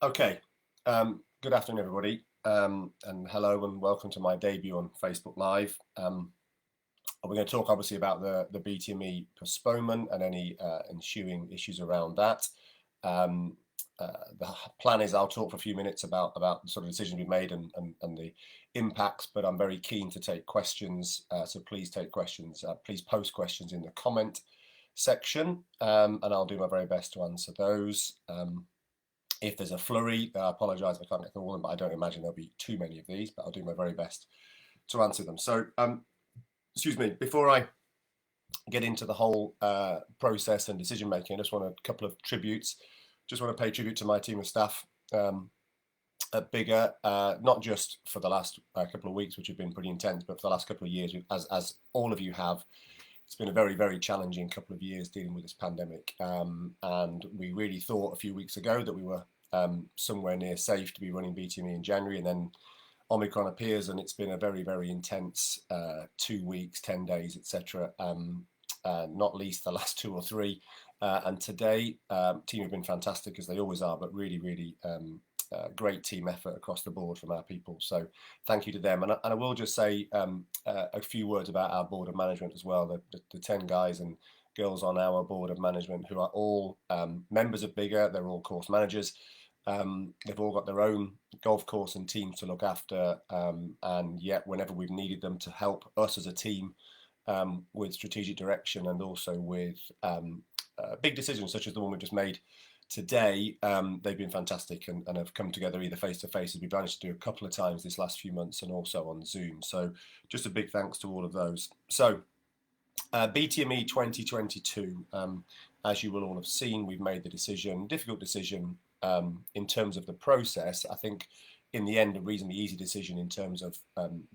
Okay, good afternoon, everybody, and hello and welcome to my debut on Facebook Live. We're going to talk obviously about the BTME postponement and any ensuing issues around that. Um, the plan is I'll talk for a few minutes about the sort of decisions we've made and the impacts, but I'm very keen to take questions, so please take questions. Please post questions in the comment section, and I'll do my very best to answer those. If there's a flurry, I apologise if I can't get through all of them, but I don't imagine there'll be too many of these, but I'll do my very best to answer them. So, excuse me, before I get into the whole process and decision making, I just want a couple of tributes. Just want to pay tribute to my team of staff at Bigger, not just for the last couple of weeks, which have been pretty intense, but for the last couple of years, as all of you have. It's been a very, very challenging couple of years dealing with this pandemic. And we really thought a few weeks ago that we were somewhere near safe to be running BTME in January, and then Omicron appears, and it's been a very, very intense 2 weeks, 10 days, etc. Not least the last 2 or 3. And today, team have been fantastic as they always are, but really, really great team effort across the board from our people. So thank you to them. And I will just say a few words about our board of management as well. The 10 guys and girls on our board of management who are all members of Bigger. They're all course managers. They've all got their own golf course and teams to look after. And yet whenever we've needed them to help us as a team with strategic direction and also with big decisions such as the one we just made today, they've been fantastic and have come together either face to face, as we've managed to do a couple of times this last few months, and also on Zoom. So just a big thanks to all of those. So BTME 2022, as you will all have seen, we've made the decision, difficult decision in terms of the process. I think in the end, a reasonably easy decision in terms of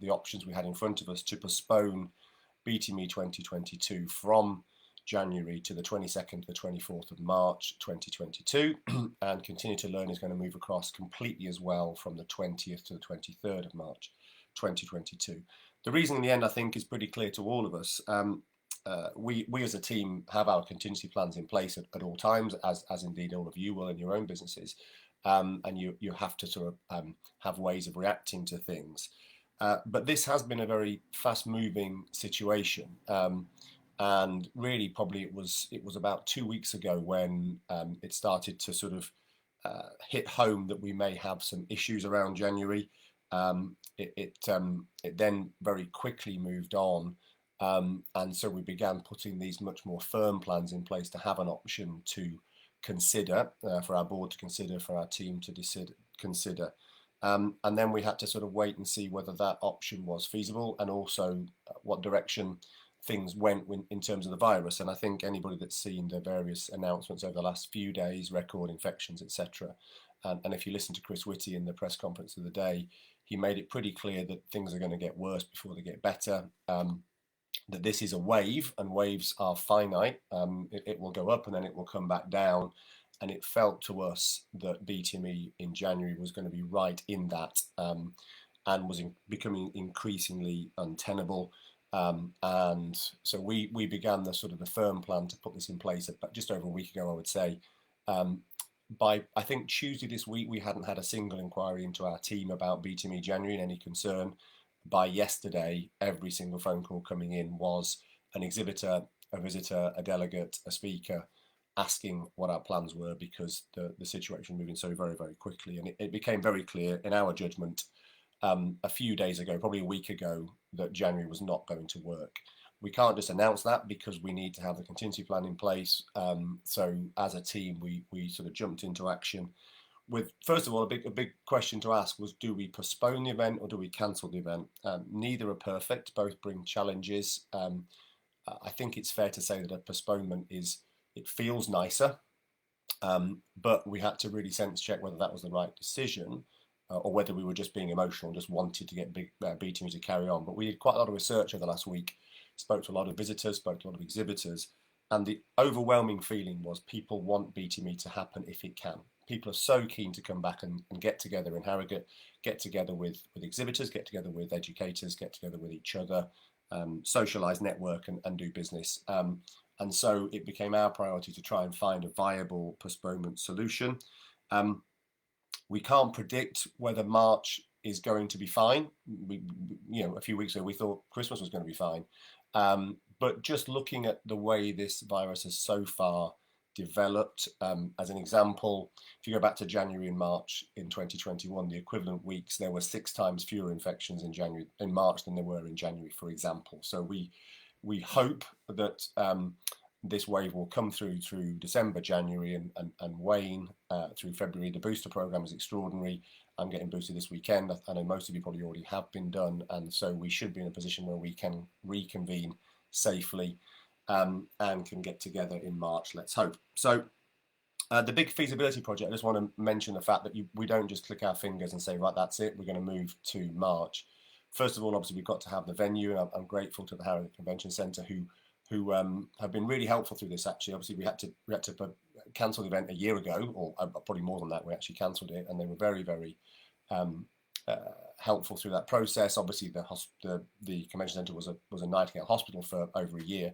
the options we had in front of us to postpone BTME 2022 from January to the 22nd to the 24th of March 2022, and Continue to Learn is going to move across completely as well from the 20th to the 23rd of March 2022. The reason in the end, I think, is pretty clear to all of us. We as a team have our contingency plans in place at all times, as indeed all of you will in your own businesses, and you have to sort of have ways of reacting to things. But this has been a very fast-moving situation. And really, probably it was about 2 weeks ago when it started to sort of hit home that we may have some issues around January. It then very quickly moved on, and so we began putting these much more firm plans in place to have an option to consider, for our board to consider, for our team to consider. And then we had to sort of wait and see whether that option was feasible, and also what direction things went in terms of the virus. And I think anybody that's seen the various announcements over the last few days, record infections, etc., and if you listen to Chris Whitty in the press conference of the day, he made it pretty clear that things are going to get worse before they get better, that this is a wave, and waves are finite. It will go up and then it will come back down, and it felt to us that BTME in January was going to be right in that, and was becoming increasingly untenable. And so we began the sort of the firm plan to put this in place just over a week ago, I would say. By I think Tuesday this week, we hadn't had a single inquiry into our team about BTME January and any concern. By yesterday, every single phone call coming in was an exhibitor, a visitor, a delegate, a speaker, asking what our plans were, because the situation was moving so very, very quickly. And it became very clear in our judgment a few days ago, probably a week ago, that January was not going to work. We can't just announce that because we need to have the contingency plan in place. So as a team, we sort of jumped into action with, first of all, a big question to ask was, do we postpone the event or do we cancel the event? Neither are perfect, both bring challenges. I think it's fair to say that a postponement it feels nicer, but we had to really sense check whether that was the right decision, or whether we were just being emotional and just wanted to get BTME to carry on. But we did quite a lot of research over the last week, spoke to a lot of visitors, spoke to a lot of exhibitors, and the overwhelming feeling was people want BTME to happen if it can. People are so keen to come back and get together in Harrogate, get together with exhibitors, get together with educators, get together with each other, socialise, network, and do business. And so it became our priority to try and find a viable postponement solution. We can't predict whether March is going to be fine. A few weeks ago we thought Christmas was going to be fine, but just looking at the way this virus has so far developed, as an example, if you go back to January and March in 2021, the equivalent weeks, there were 6 times fewer infections in March than there were in January, for example. So we hope that this wave will come through December, January, and wane through February. The booster program is extraordinary. I'm getting boosted this weekend. I know most of you probably already have been done, and so we should be in a position where we can reconvene safely and can get together in March, let's hope. So the big feasibility project, I just want to mention the fact that we don't just click our fingers and say, right, that's it, we're going to move to March. First of all, obviously, we've got to have the venue, and I'm grateful to the Harrogate Convention Centre who have been really helpful through this. Actually, obviously, we had to cancel the event a year ago, or probably more than that. We actually cancelled it, and they were very, very helpful through that process. Obviously, the convention centre was a Nightingale hospital for over a year.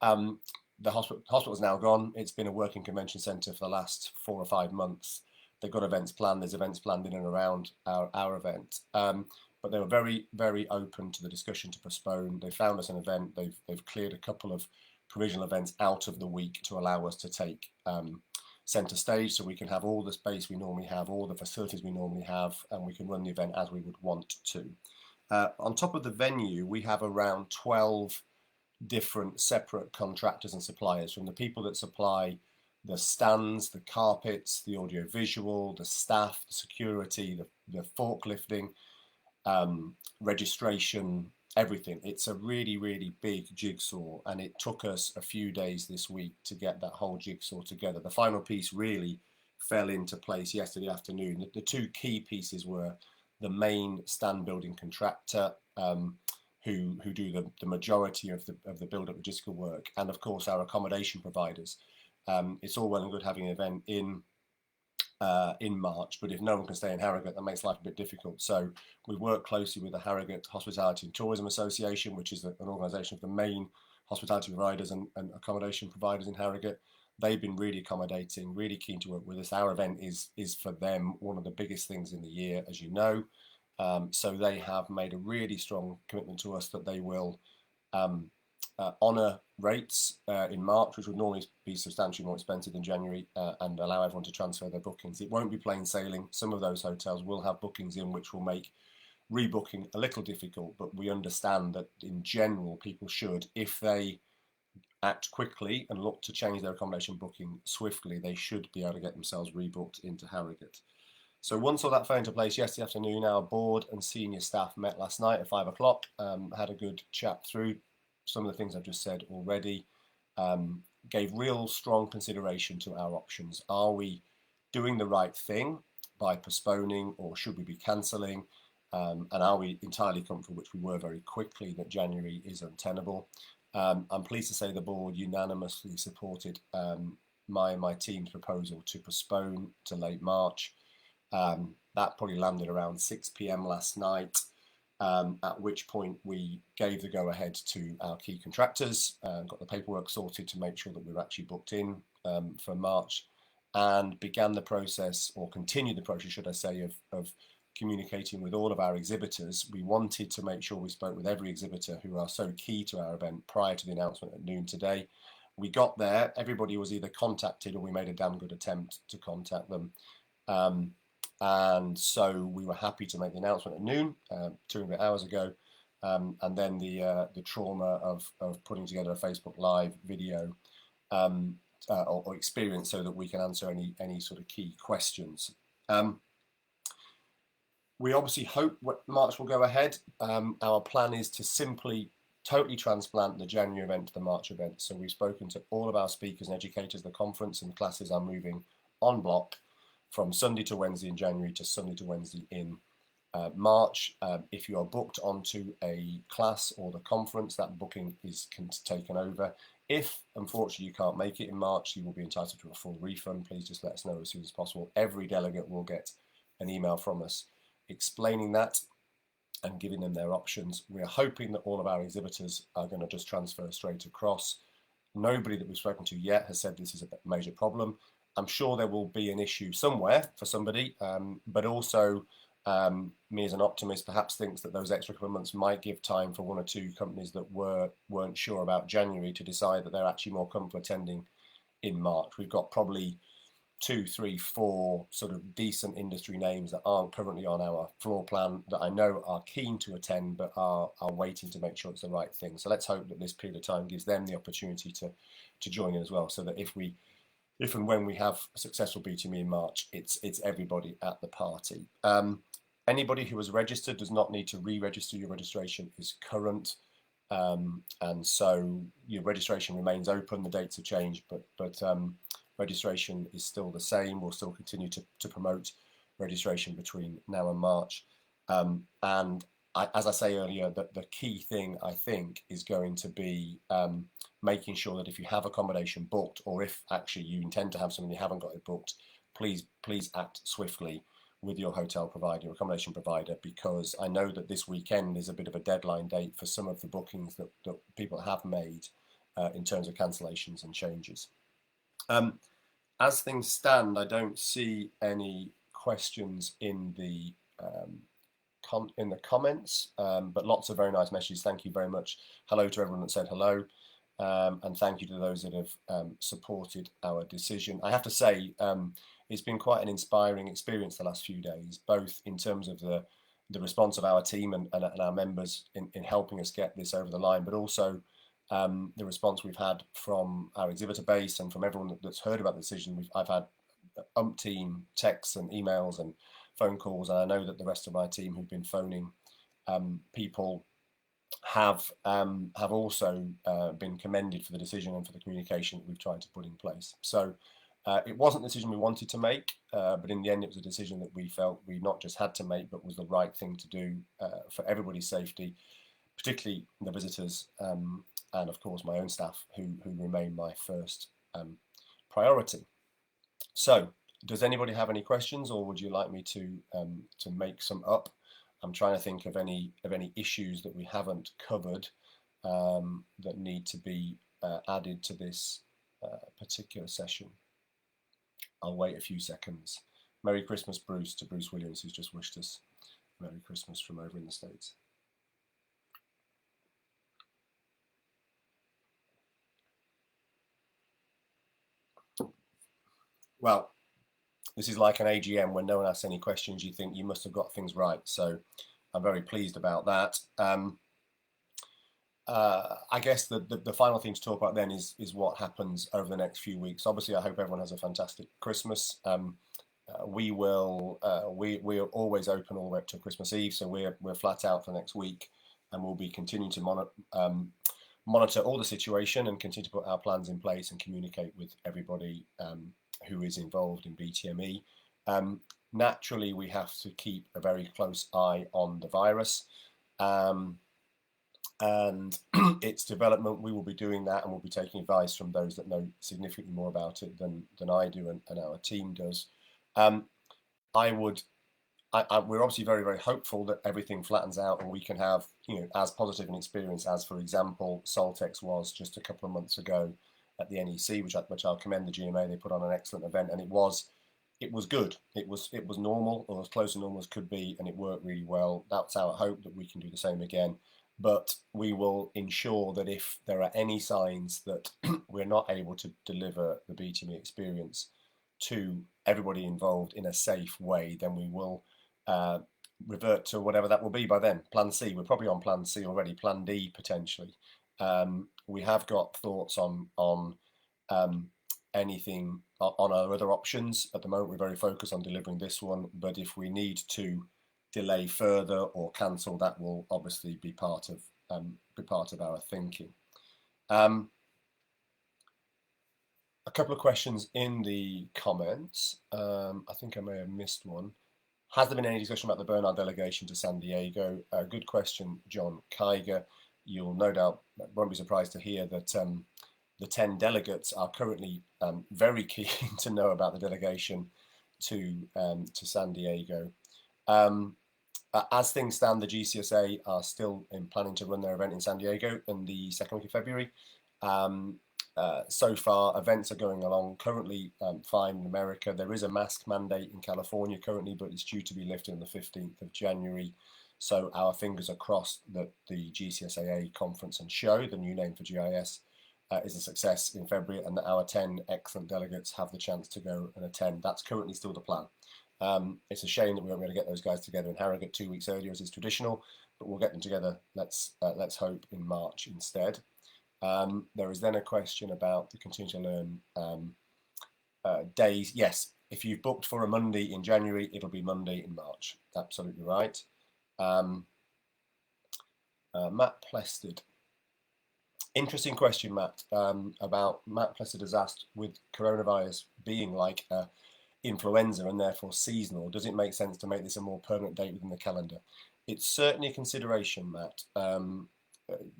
The hospital is now gone. It's been a working convention centre for the last 4 or 5 months. They've got events planned. There's events planned in and around our event. But they were very, very open to the discussion to postpone. They found us an event. They've cleared a couple of provisional events out of the week to allow us to take centre stage, so we can have all the space we normally have, all the facilities we normally have, and we can run the event as we would want to. On top of the venue, we have around 12 different separate contractors and suppliers, from the people that supply the stands, the carpets, the audio visual, the staff, the security, the forklifting, registration, everything. It's a really, really big jigsaw, and it took us a few days this week to get that whole jigsaw together. The final piece really fell into place yesterday afternoon. The 2 key pieces were the main stand building contractor, who do the majority of the build-up logistical work, and of course our accommodation providers. It's all well and good having an event in March, but if no one can stay in Harrogate, that makes life a bit difficult. So we work closely with the Harrogate Hospitality and Tourism Association, which is an organisation of the main hospitality providers and accommodation providers in Harrogate. They've been really accommodating, really keen to work with us. Our event is for them one of the biggest things in the year, as you know. So they have made a really strong commitment to us that they will honour rates in March, which would normally be substantially more expensive than January, and allow everyone to transfer their bookings. It won't be plain sailing. Some of those hotels will have bookings in, which will make rebooking a little difficult, but we understand that in general people should, if they act quickly and look to change their accommodation booking swiftly, they should be able to get themselves rebooked into Harrogate. So once all that fell into place yesterday afternoon, our board and senior staff met last night at 5 o'clock, had a good chat through some of the things I've just said already, gave real strong consideration to our options. Are we doing the right thing by postponing, or should we be cancelling? And are we entirely comfortable, which we were very quickly, that January is untenable? I'm pleased to say the board unanimously supported my and my team's proposal to postpone to late March. That probably landed around 6 p.m. last night, at which point we gave the go-ahead to our key contractors, got the paperwork sorted to make sure that we were actually booked in for March, and began the process, or continued the process, should I say, of communicating with all of our exhibitors. We wanted to make sure we spoke with every exhibitor who are so key to our event prior to the announcement at noon today. We got there, everybody was either contacted or we made a damn good attempt to contact them. And so we were happy to make the announcement at noon, 2 hours ago, and then the trauma of putting together a Facebook Live video or experience so that we can answer any sort of key questions. We obviously hope March will go ahead. Our plan is to simply totally transplant the January event to the March event. So we've spoken to all of our speakers and educators. The conference and classes are moving en bloc from Sunday to Wednesday in January to Sunday to Wednesday in March. If you are booked onto a class or the conference, that booking is taken over. If, unfortunately, you can't make it in March, you will be entitled to a full refund. Please just let us know as soon as possible. Every delegate will get an email from us explaining that and giving them their options. We're hoping that all of our exhibitors are going to just transfer straight across. Nobody that we've spoken to yet has said this is a major problem. I'm sure there will be an issue somewhere for somebody, but also me as an optimist perhaps thinks that those extra couple of months might give time for one or two companies that weren't sure about January to decide that they're actually more comfortable attending in March. We've got probably 2, 3, 4 sort of decent industry names that aren't currently on our floor plan that I know are keen to attend but are waiting to make sure it's the right thing. So let's hope that this period of time gives them the opportunity to join in as well, so that if and when we have a successful BTME in March, it's everybody at the party. Anybody who has registered does not need to re-register. Your registration is current, and so your registration remains open. The dates have changed, but registration is still the same. We'll still continue to promote registration between now and March. And as I say earlier, the key thing I think is going to be making sure that if you have accommodation booked, or if actually you intend to have something you haven't got it booked, please act swiftly with your hotel provider, your accommodation provider, because I know that this weekend is a bit of a deadline date for some of the bookings that people have made in terms of cancellations and changes. As things stand, I don't see any questions in the comments, but lots of very nice messages. Thank you very much. Hello to everyone that said hello, and thank you to those that have supported our decision. I have to say, it's been quite an inspiring experience the last few days, both in terms of the response of our team and our members in helping us get this over the line, but also the response we've had from our exhibitor base and from everyone that's heard about the decision. I've had umpteen texts and emails and phone calls, and I know that the rest of my team who've been phoning people have also been commended for the decision and for the communication that we've tried to put in place. So it wasn't the decision we wanted to make, but in the end it was a decision that we felt we not just had to make, but was the right thing to do for everybody's safety, particularly the visitors, and of course my own staff, who remain my first priority. So does anybody have any questions, or would you like me to make some up? I'm trying to think of any issues that we haven't covered that need to be added to this particular session. I'll wait a few seconds. Merry Christmas, Bruce, to Bruce Williams, who's just wished us Merry Christmas from over in the States. Well, this is like an AGM when no one asks any questions. You think you must have got things right. So I'm very pleased about that. I guess the final thing to talk about then is what happens over the next few weeks. Obviously, I hope everyone has a fantastic Christmas. We're always open all the way up to Christmas Eve, so we're flat out for next week, and we'll be continuing to monitor all the situation and continue to put our plans in place and communicate with everybody who is involved in BTME. Naturally, we have to keep a very close eye on the virus and its development. We will be doing that, and we'll be taking advice from those that know significantly more about it than I do and our team does. We're obviously very, very hopeful that everything flattens out and we can have, as positive an experience as, for example, Soltex was just a couple of months ago at the NEC, which I'll commend the GMA. They put on an excellent event, and it was good. It was normal, or as close to normal as could be, and it worked really well. That's our hope, that we can do the same again. But we will ensure that if there are any signs that we're not able to deliver the BTME experience to everybody involved in a safe way, then we will revert to whatever that will be by then. Plan C. We're probably on Plan C already. Plan D potentially. We have got thoughts on anything on our other options. At the moment, we're very focused on delivering this one, but if we need to delay further or cancel, that will obviously be part of our thinking. A couple of questions in the comments. I think I may have missed one. Has there been any discussion about the Bernard delegation to San Diego? Good question, John Kiger. You'll no doubt won't be surprised to hear that the 10 delegates are currently very keen to know about the delegation to San Diego. As things stand, the GCSA are still planning to run their event in San Diego in the second week of February. so far, events are going along currently fine in America. There is a mask mandate in California currently, but it's due to be lifted on the 15th of January. So our fingers are crossed that the GCSAA conference and show, the new name for GIS, is a success in February, and that our 10 excellent delegates have the chance to go and attend. That's currently still the plan. It's a shame that we won't be able to get those guys together in Harrogate 2 weeks earlier as is traditional, but we'll get them together, let's hope, in March instead. There is then a question about the continue to learn days. Yes, if you've booked for a Monday in January, it'll be Monday in March. Absolutely right. Matt Plested. Interesting question, Matt, about Matt Plested has asked, with coronavirus being like influenza and therefore seasonal, does it make sense to make this a more permanent date within the calendar? It's certainly a consideration, Matt.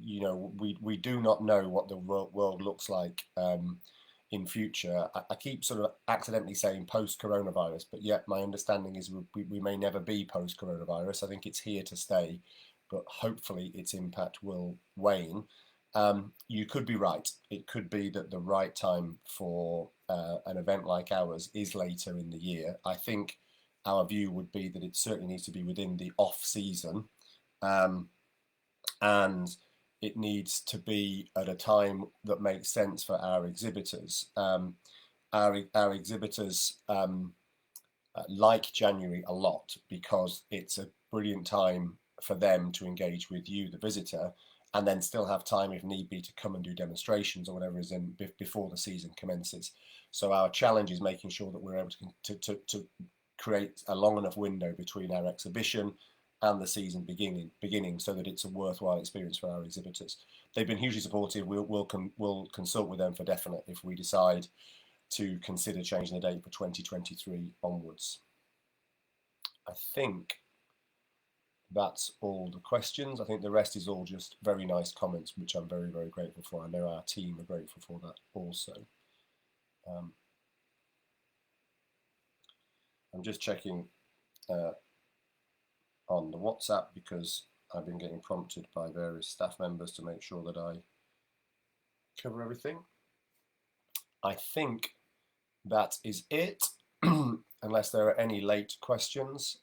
You know, we do not know what the world looks like in future. I keep sort of accidentally saying post-coronavirus, but yet my understanding is we may never be post-coronavirus. I think it's here to stay, but hopefully its impact will wane. You could be right. It could be that the right time for an event like ours is later in the year. I think our view would be that it certainly needs to be within the off-season, and it needs to be at a time that makes sense for our exhibitors. Our exhibitors like January a lot because it's a brilliant time for them to engage with you, the visitor, and then still have time, if need be, to come and do demonstrations or whatever is in before the season commences. So our challenge is making sure that we're able to create a long enough window between our exhibition and the season beginning so that it's a worthwhile experience for our exhibitors. They've been hugely supportive. We'll consult with them for definite if we decide to consider changing the date for 2023 onwards. I think that's all the questions. I think the rest is all just very nice comments, which I'm very, very grateful for. I know our team are grateful for that also. I'm just checking on the WhatsApp because I've been getting prompted by various staff members to make sure that I cover everything. I think that is it, unless there are any late questions.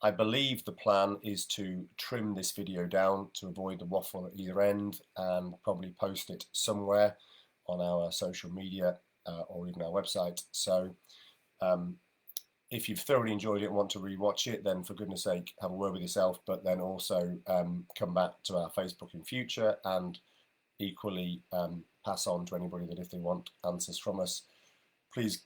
I believe the plan is to trim this video down to avoid the waffle at either end and probably post it somewhere on our social media or even our website. So if you've thoroughly enjoyed it and want to rewatch it, then for goodness sake, have a word with yourself, but then also come back to our Facebook in future and equally pass on to anybody that if they want answers from us, please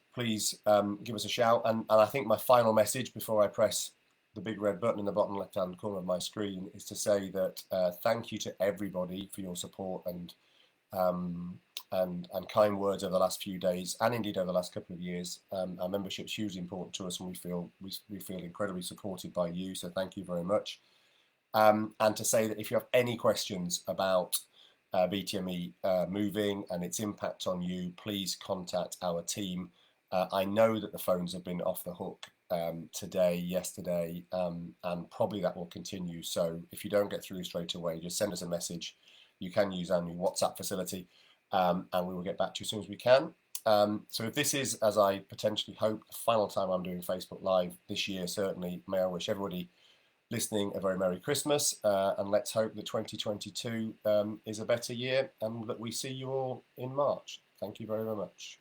give us a shout. And I think my final message before I press the big red button in the bottom left-hand corner of my screen is to say that thank you to everybody for your support and kind words over the last few days and indeed over the last couple of years. Our membership is hugely important to us, and we feel incredibly supported by you. So thank you very much. And to say that if you have any questions about BTME moving and its impact on you, please contact our team. I know that the phones have been off the hook today, yesterday, and probably that will continue. So if you don't get through straight away, just send us a message. You can use our new WhatsApp facility, and we will get back to you as soon as we can. So if this is, as I potentially hope, the final time I'm doing Facebook Live this year, certainly, may I wish everybody listening a very Merry Christmas, and let's hope that 2022 is a better year and that we see you all in March. Thank you very, very much.